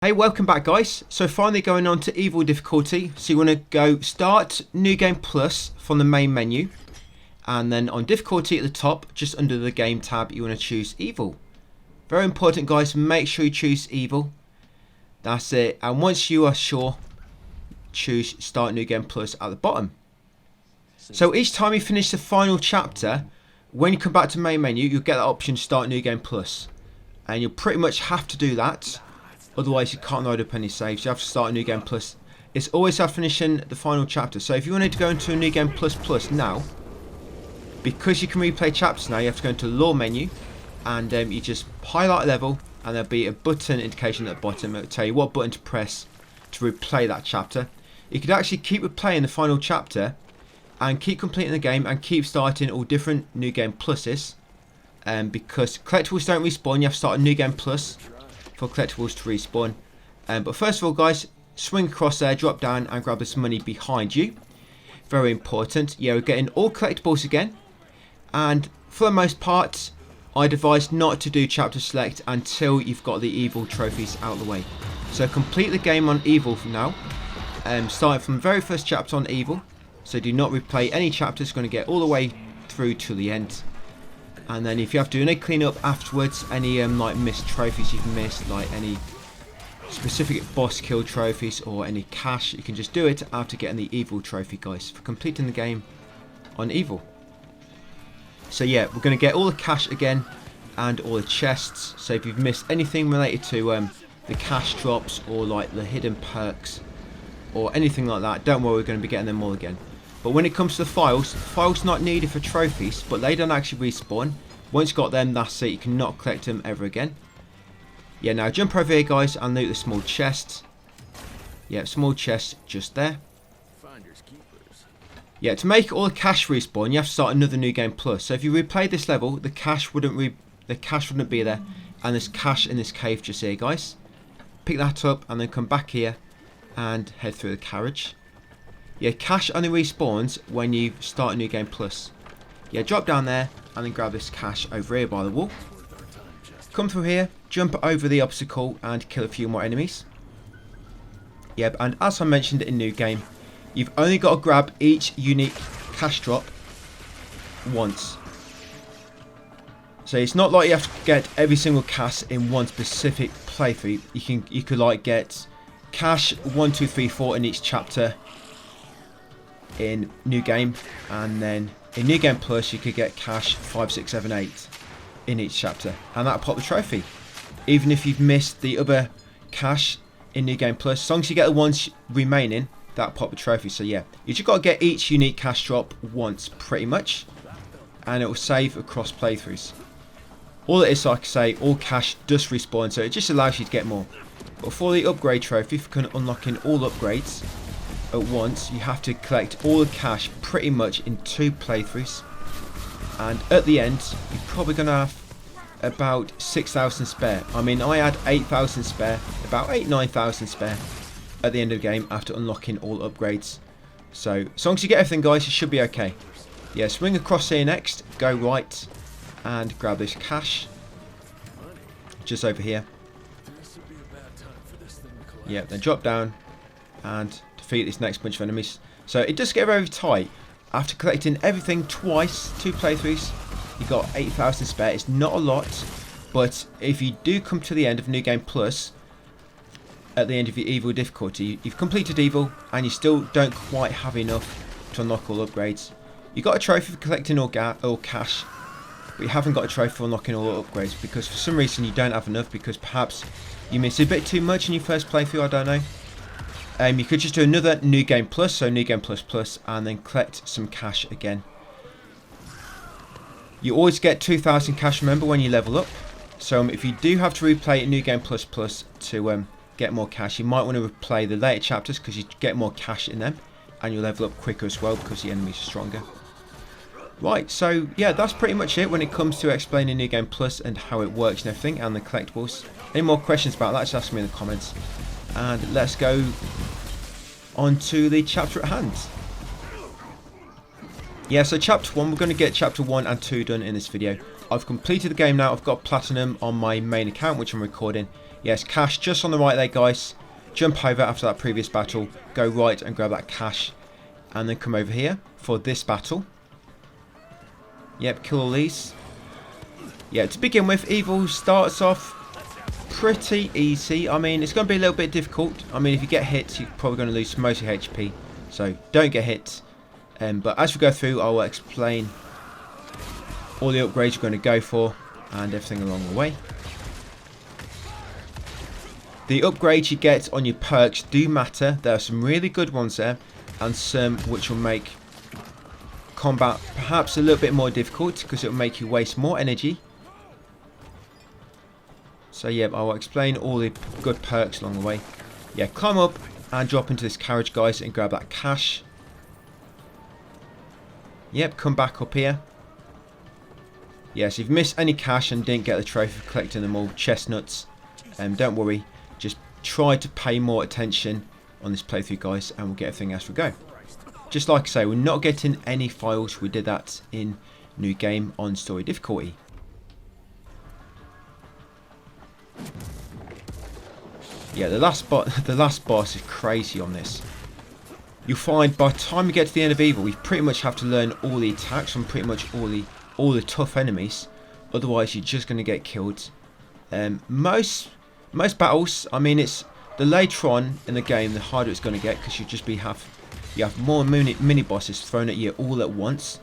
Hey, welcome back guys. So finally going on to Evil difficulty. So you want to go start New Game Plus from the main menu. And then on difficulty at the top, just under the game tab, you want to choose Evil. Very important guys, make sure you choose Evil. That's it. And once you are sure, choose Start New Game Plus at the bottom. So each time you finish the final chapter, when you come back to main menu, you'll get that option Start New Game Plus. And you'll pretty much have to do that. Otherwise you can't load up any saves. You have to start a New Game Plus. It's always after finishing the final chapter. So if you wanted to go into a New Game Plus now, because you can replay chapters now, you have to go into the Lore menu. And you just highlight a level. And there'll be a button indication at the bottom. It will tell you what button to press to replay that chapter. You could actually keep replaying the final chapter. And keep completing the game. And keep starting all different New Game Pluses. Because collectibles don't respawn. You have to start a New Game Plus for collectibles to respawn. But first of all guys, swing across there, drop down and grab this money behind you. Very important. Yeah, we're getting all collectibles again. And for the most part, I'd advise not to do chapter select until you've got the Evil trophies out of the way. So complete the game on Evil for now. Starting from the very first chapter on Evil. So do not replay any chapters, it's going to get all the way through to the end. And then if you have to do any cleanup afterwards, any like missed trophies you've missed, like any specific boss kill trophies or any cash, you can just do it after getting the Evil trophy guys for completing the game on Evil. So yeah, we're going to get all the cash again and all the chests. So if you've missed anything related to the cash drops or like the hidden perks or anything like that, don't worry, we're going to be getting them all again. But when it comes to the files not needed for trophies, but they don't actually respawn. Once you've got them, that's it. You cannot collect them ever again. Yeah, now jump over here, guys, and loot the small chest. Yeah, small chest just there. Yeah, to make all the cash respawn, you have to start another New Game Plus. So if you replay this level, the cash wouldn't be there, and there's cash in this cave just here, guys. Pick that up and then come back here and head through the carriage. Yeah, cash only respawns when you start a New Game Plus. Yeah, drop down there and then grab this cash over here by the wall. Come through here, jump over the obstacle and kill a few more enemies. Yep, and as I mentioned in New Game, you've only got to grab each unique cash drop once. So it's not like you have to get every single cash in one specific playthrough. You could like get cash 1, 2, 3, 4 in each chapter in New Game, and then in New Game Plus you could get cash 5, 6, 7, 8 in each chapter, and that'll pop the trophy even if you've missed the other cash in New Game Plus. As long as you get the ones remaining, that'll pop the trophy. So yeah, you just got to get each unique cash drop once pretty much, and it will save across playthroughs. All it is, like I say, all cash does respawn, so it just allows you to get more. But for the upgrade trophy, for unlocking all upgrades at once, you have to collect all the cash pretty much in 2 playthroughs, and at the end you're probably going to have about 6,000 spare. I mean, I had 8,000 spare, about 9,000 spare at the end of the game after unlocking all upgrades. So as long as you get everything guys, you should be okay. Yeah, swing across here next, go right and grab this cash just over here. Yeah, then drop down and defeat this next bunch of enemies. So it does get very tight. After collecting everything twice, 2 playthroughs, you got 8,000 spare. It's not a lot, but if you do come to the end of New Game Plus, at the end of your Evil difficulty, you've completed Evil and you still don't quite have enough to unlock all upgrades. You got a trophy for collecting all cash, but you haven't got a trophy for unlocking all upgrades because for some reason you don't have enough, because perhaps you missed a bit too much in your first playthrough, I don't know. You could just do another New Game Plus, so New Game Plus, and then collect some cash again. You always get 2,000 cash, remember, when you level up. So if you do have to replay a New Game Plus to get more cash, you might want to replay the later chapters because you get more cash in them, and you'll level up quicker as well because the enemies are stronger. Right, so yeah, that's pretty much it when it comes to explaining New Game Plus and how it works and everything, and the collectibles. Any more questions about that, just ask me in the comments. And let's go on to the chapter at hand. Yeah, so chapter 1, we're going to get chapter 1 and 2 done in this video. I've completed the game now. I've got platinum on my main account, which I'm recording. Yes, cash just on the right there, guys. Jump over after that previous battle. Go right and grab that cash. And then come over here for this battle. Yep, kill all these. Yeah, to begin with, Evil starts off pretty easy. I mean, it's going to be a little bit difficult. I mean, if you get hit, you're probably going to lose most of your HP. So, don't get hit. But as we go through, I will explain all the upgrades you're going to go for and everything along the way. The upgrades you get on your perks do matter. There are some really good ones there, and some which will make combat perhaps a little bit more difficult because it will make you waste more energy. So yeah, I will explain all the good perks along the way. Yeah, climb up and drop into this carriage, guys, and grab that cash. Yep, come back up here. Yes, if you've missed any cash and didn't get the trophy for collecting them all, chestnuts, don't worry. Just try to pay more attention on this playthrough, guys, and we'll get everything as we go. Just like I say, we're not getting any files. We did that in new game on story difficulty. Yeah, the last boss is crazy on this. You'll find by the time we get to the end of Evil, we pretty much have to learn all the attacks from pretty much all the tough enemies. Otherwise, you're just going to get killed. Most battles, I mean, it's the later on in the game, the harder it's going to get because you have more mini bosses thrown at you all at once.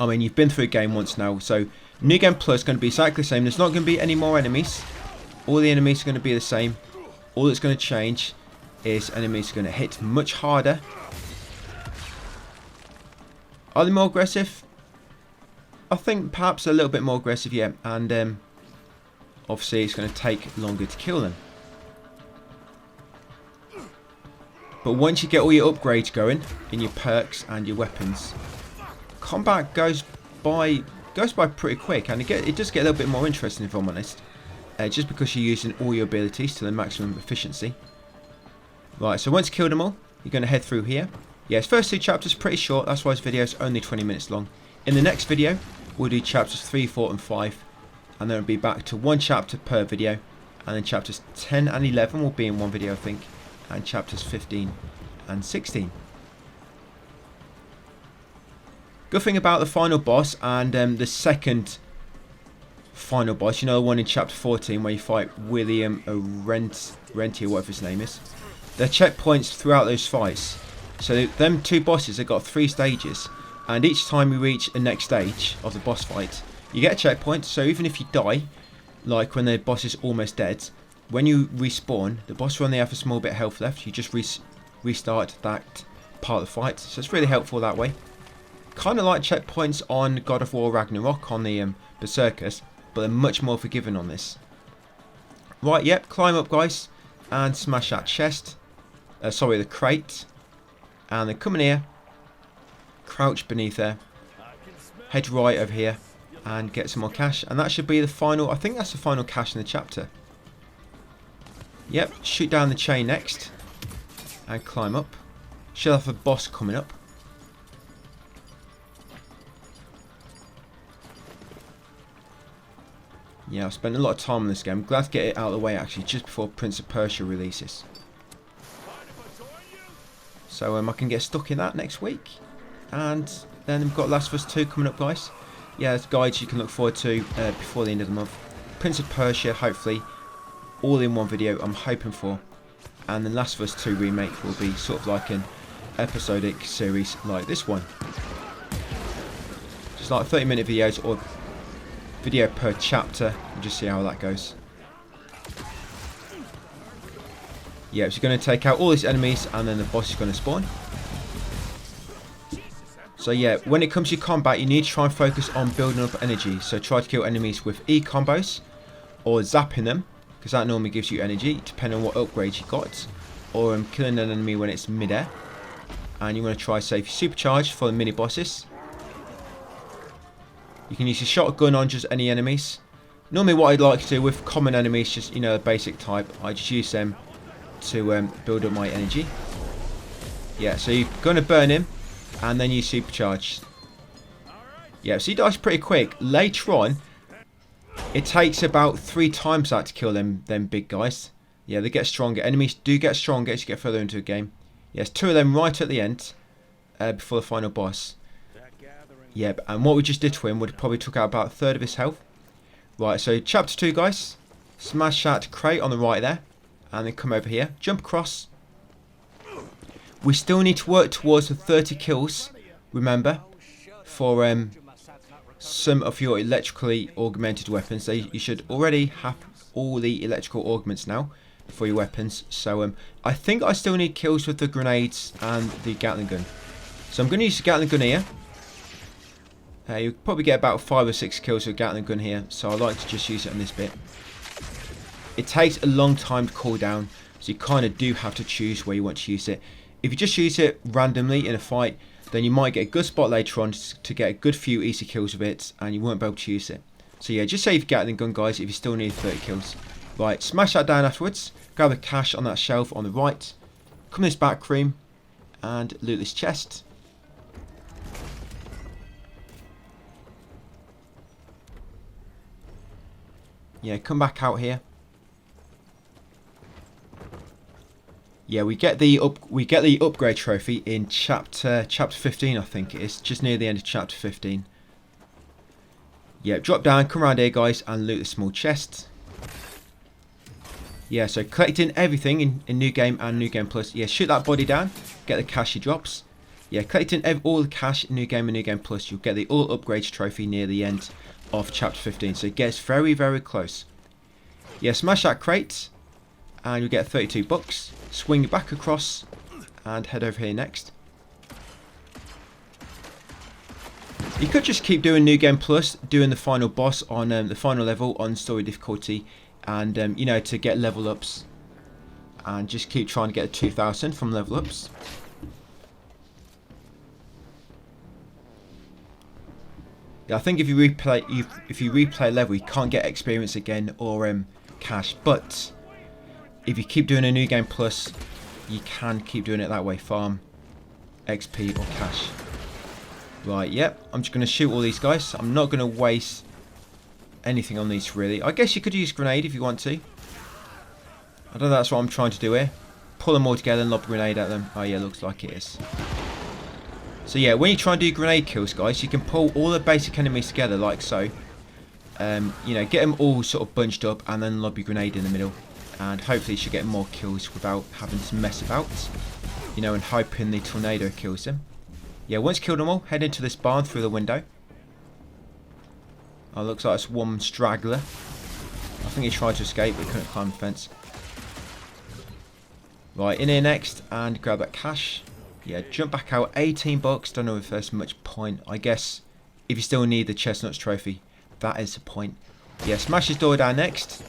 I mean, you've been through a game once now, so New Game Plus is going to be exactly the same. There's not going to be any more enemies. All the enemies are going to be the same. All that's going to change is enemies are going to hit much harder. Are they more aggressive? I think perhaps a little bit more aggressive, yeah. And obviously it's going to take longer to kill them. But once you get all your upgrades going in your perks and your weapons, combat goes by pretty quick, and it does get a little bit more interesting, if I'm honest. Just because you're using all your abilities to the maximum efficiency. Right, so once you kill them all, you're going to head through here. Yes, first two chapters pretty short, that's why this video is only 20 minutes long. In the next video, we'll do chapters 3, 4 and 5, and then we'll be back to one chapter per video, and then chapters 10 and 11 will be in one video, I think, and chapters 15 and 16. Good thing about the final boss and the second final boss, you know, the one in chapter 14 where you fight William Rentier, whatever his name is. There are checkpoints throughout those fights. So them two bosses have got 3 stages, and each time we reach the next stage of the boss fight, you get a checkpoint. So even if you die, like when the boss is almost dead, when you respawn, the boss will only have a small bit of health left. You just restart that part of the fight. So it's really helpful that way. Kind of like checkpoints on God of War Ragnarok on the Berserkers, but they're much more forgiving on this. Right, yep, climb up, guys, and smash that chest. Sorry, the crate. And then come in here, crouch beneath there, head right over here, and get some more cash. And that should be the final, I think that's the final cash in the chapter. Yep, shoot down the chain next, and climb up. Should have a boss coming up. Yeah, I've spent a lot of time on this game. I'm glad to get it out of the way, actually, just before Prince of Persia releases. So I can get stuck in that next week. And then we've got Last of Us 2 coming up, guys. Yeah, there's guides you can look forward to before the end of the month. Prince of Persia, hopefully, all in one video, I'm hoping for. And the Last of Us 2 remake will be sort of like an episodic series like this one. Just like 30-minute videos or video per chapter. We'll just see how that goes. Yeah, so you're going to take out all these enemies and then the boss is going to spawn. So yeah, when it comes to combat, you need to try and focus on building up energy. So try to kill enemies with E combos or zapping them, because that normally gives you energy depending on what upgrades you got. Or killing an enemy when it's mid-air. And you want to try to save your supercharge for the mini bosses. You can use your shotgun on just any enemies. Normally what I'd like to do with common enemies, just, you know, a basic type, I just use them to build up my energy. Yeah, so you're going to burn him and then you supercharge. Yeah, so he dies pretty quick. Later on, it takes about 3 times that to kill them big guys. Yeah, they get stronger. Enemies do get stronger as you get further into the game. Yes, 2 of them right at the end, before the final boss. Yep, and what we just did to him would probably took out about a third of his health. Right, so chapter 2, guys. Smash that crate on the right there, and then come over here, jump across. We still need to work towards the 30 kills, remember, for some of your electrically augmented weapons. So you should already have all the electrical augments now for your weapons. So I think I still need kills with the grenades and the Gatling gun. So I'm going to use the Gatling gun here. You'll probably get about 5 or 6 kills with the Gatling gun here, so I like to just use it on this bit. It takes a long time to cool down, so you kind of do have to choose where you want to use it. If you just use it randomly in a fight, then you might get a good spot later on to get a good few easy kills with it, and you won't be able to use it. So yeah, just save your Gatling gun, guys, if you still need 30 kills. Right, smash that down afterwards, grab the cash on that shelf on the right, come in this back room, and loot this chest. Yeah, come back out here. Yeah, we get the upgrade trophy in chapter 15, I think it is, just near the end of chapter 15. Yeah, drop down, come around here, guys, and loot the small chest. Yeah, so collecting everything in New Game and New Game Plus. Yeah, shoot that body down, get the cash he drops. Yeah, collecting all the cash in New Game and New Game Plus, you'll get the all upgrades trophy near the end of chapter 15. So it gets very, very close. Yeah, smash that crate, and you'll get 32 bucks. Swing it back across, and head over here next. You could just keep doing New Game Plus, doing the final boss on the final level on story difficulty, and you know, to get level ups, and just keep trying to get 2,000 from level ups. Yeah, I think if you replay a level, you can't get experience again or cash, but if you keep doing a New Game Plus, you can keep doing it that way, farm XP or cash. Right, yep, I'm just going to shoot all these guys. I'm not going to waste anything on these, really. I guess you could use grenade if you want to. I don't know, that's what I'm trying to do here. Pull them all together and lob a grenade at them. Oh yeah, looks like it is. So yeah, when you try and do grenade kills, guys, you can pull all the basic enemies together like so. You know, get them all sort of bunched up and then lob your grenade in the middle. And hopefully you should get more kills without having to mess about. You know, and hoping the tornado kills them. Yeah, once killed them all, head into this barn through the window. Oh, looks like it's one straggler. I think he tried to escape but couldn't climb the fence. Right, in here next and grab that cash. Yeah, jump back out, 18 bucks. Don't know if there's much point. I guess if you still need the chestnuts trophy, that is the point. Yeah, smash his door down next.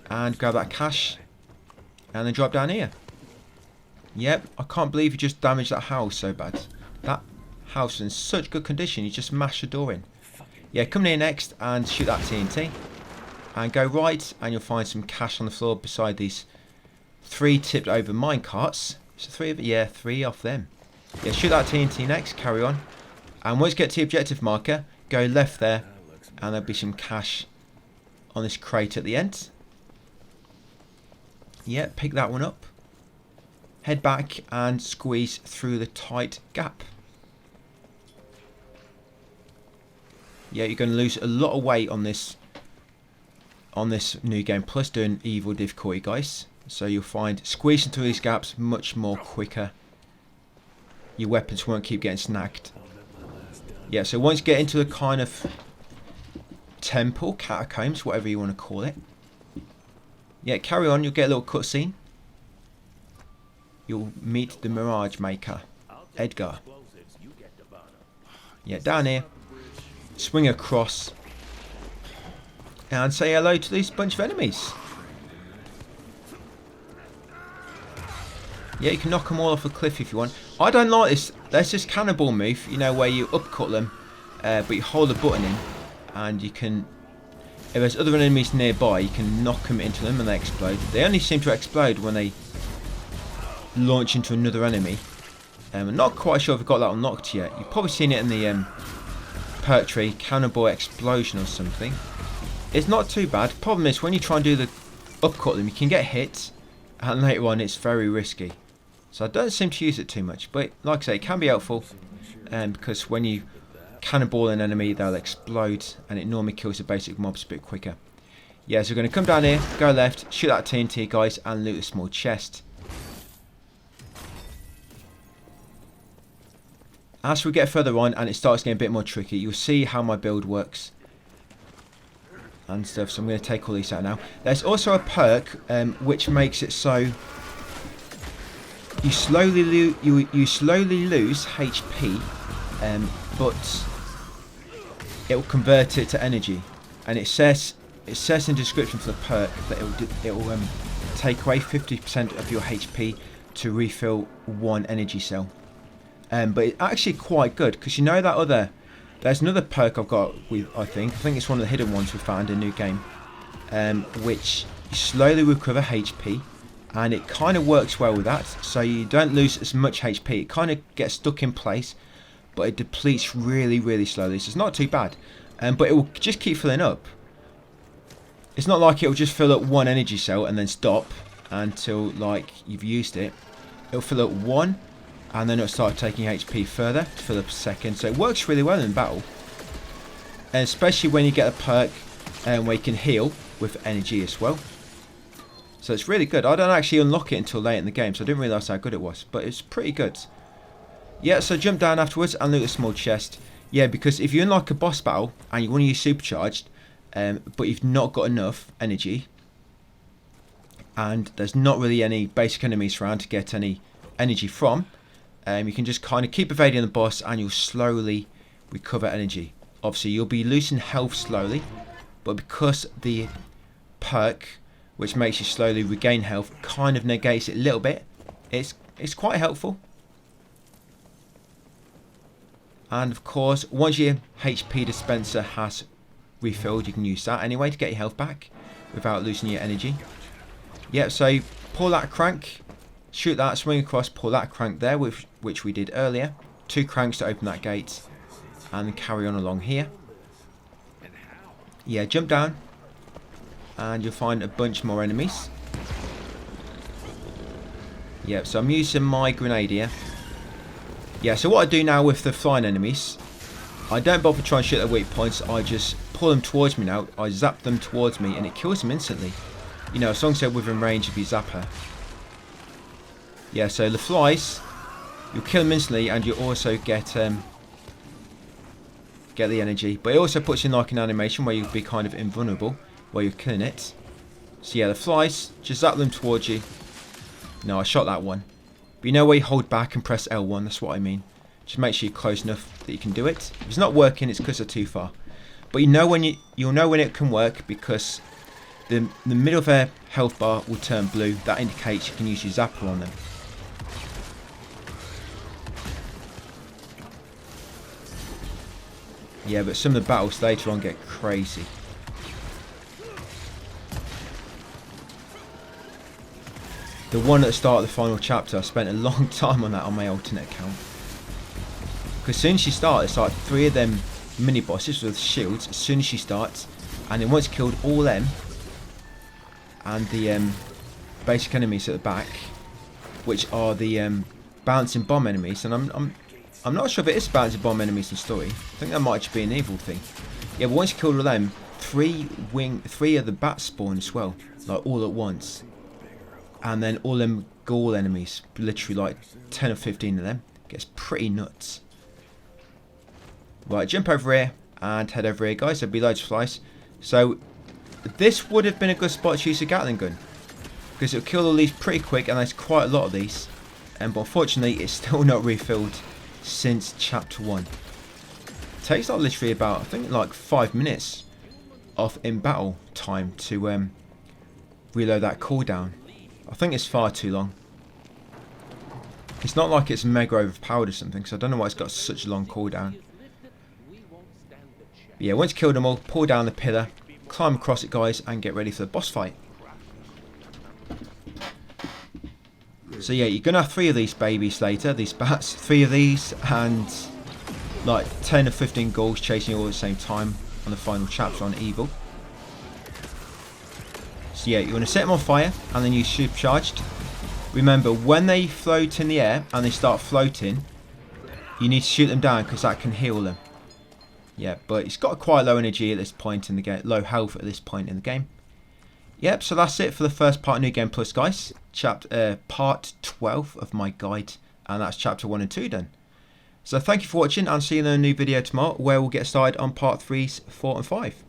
And grab that cash. And then drop down here. Yep, I can't believe you just damaged that house so bad. That house is in such good condition, you just smashed the door in. Yeah, come in here next and shoot that TNT. And go right and you'll find some cash on the floor beside these 3 tipped over mine carts. So 3 of it, yeah, 3 off them. Yeah, shoot that TNT next, carry on. And once you get to the objective marker, go left there and there'll be some cash on this crate at the end. Yeah, pick that one up. Head back and squeeze through the tight gap. Yeah, you're going to lose a lot of weight on this New Game Plus doing evil difficulty, guys. So you'll find squeezing through these gaps much more quicker. Your weapons won't keep getting snagged. Yeah, so once you get into the kind of temple, catacombs, whatever you want to call it. Yeah, carry on, you'll get a little cutscene. You'll meet the Mirage Maker, Edgar. Yeah, down here. Swing across. And say hello to this bunch of enemies. Yeah, you can knock them all off a cliff if you want. I don't like this. There's this cannonball move, you know, where you upcut them, but you hold the button in, and you can, if there's other enemies nearby, you can knock them into them and they explode. They only seem to explode when they launch into another enemy. I'm not quite sure if I've got that unlocked yet. You've probably seen it in the perk tree, cannonball explosion or something. It's not too bad. Problem is, when you try and do the upcut them, you can get hit, and later on it's very risky. So I don't seem to use it too much, but like I say, it can be helpful, because when you cannonball an enemy, they'll explode, and it normally kills the basic mobs a bit quicker. Yeah, so we're going to come down here, go left, shoot that TNT guys, and loot a small chest. As we get further on and it starts getting a bit more tricky, you'll see how my build works and stuff. So I'm going to take all these out now. There's also a perk which makes it so you slowly lose HP, but it will convert it to energy. And it says in the description for the perk that it will take away 50% of your HP to refill one energy cell. But it's actually quite good, because you know that there's another perk I've got I think it's one of the hidden ones we found in New Game, which you slowly recover HP, and it kind of works well with that, so you don't lose as much HP. It kind of gets stuck in place, but it depletes really, really slowly, so it's not too bad. But it will just keep filling up. It's not like it will just fill up one energy cell and then stop until like you've used it. It'll fill up one, and then it'll start taking HP further to fill up a second. So it works really well in battle, and especially when you get a perk where you can heal with energy as well. So it's really good. I don't actually unlock it until late in the game, so I didn't realise how good it was, but it's pretty good. Yeah, so jump down afterwards and loot a small chest. Yeah, because if you unlock a boss battle and you want to use supercharged, but you've not got enough energy, and there's not really any basic enemies around to get any energy from, you can just kind of keep evading the boss and you'll slowly recover energy. Obviously you'll be losing health slowly, but because the perk, which makes you slowly regain health, kind of negates it a little bit, it's quite helpful. And of course, once your HP dispenser has refilled, you can use that anyway to get your health back without losing your energy. Yeah, so pull that crank, shoot that, swing across, pull that crank there, which we did earlier. 2 cranks to open that gate, and then carry on along here. Yeah, jump down, and you'll find a bunch more enemies. Yeah, so I'm using my grenade here. Yeah, so what I do now with the flying enemies, I don't bother trying to shoot their weak points, I just pull them towards me now, I zap them towards me, and it kills them instantly. You know, as long as they're within range of your zapper. Yeah, so the flies, you'll kill them instantly, and you also get the energy. But it also puts you in like an animation where you'll be kind of invulnerable while you're killing it. So yeah, the flies, just zap them towards you. No, I shot that one. But you know where you hold back and press L1, that's what I mean. Just make sure you're close enough that you can do it. If it's not working, it's because they're too far. But you know when you'll know when it can work, because the middle of their health bar will turn blue. That indicates you can use your zapper on them. Yeah, but some of the battles later on get crazy. The one at the start of the final chapter, I spent a long time on that on my alternate account. Because as soon as you start, it's like 3 of them mini bosses with shields as soon as she starts, and then once killed all them and the basic enemies at the back, which are the bouncing bomb enemies, and I'm not sure if it is bouncing bomb enemies in story. I think that might just be an evil thing. Yeah, but once you kill all of them, 3 of the bats spawn as well, like all at once, and then all them ghoul enemies, literally like 10 or 15 of them. Gets pretty nuts. Right, jump over here and head over here, guys. There'll be loads of flies. So this would have been a good spot to use a Gatling gun, because it'll kill all these pretty quick, and there's quite a lot of these. But unfortunately, it's still not refilled since chapter 1. It takes like literally about, I think, like 5 minutes of in battle time to reload that cooldown. I think it's far too long. It's not like it's mega overpowered or something, so I don't know why it's got such a long cooldown. But yeah, once you kill them all, pull down the pillar, climb across it, guys, and get ready for the boss fight. So yeah, you're gonna have 3 of these babies later, these bats, 3 of these, and like 10 or 15 ghouls chasing you all at the same time on the final chapter on Evil. So yeah, you want to set them on fire and then use supercharged. Remember, when they float in the air and they start floating, you need to shoot them down because that can heal them. Yeah, but it's got quite low energy at this point in the game, low health at this point in the game. Yep, so that's it for the first part of New Game Plus, guys. Part 12 of my guide, and that's chapter 1 and 2 done. So thank you for watching, and see you in a new video tomorrow where we'll get started on part 3, 4 and 5.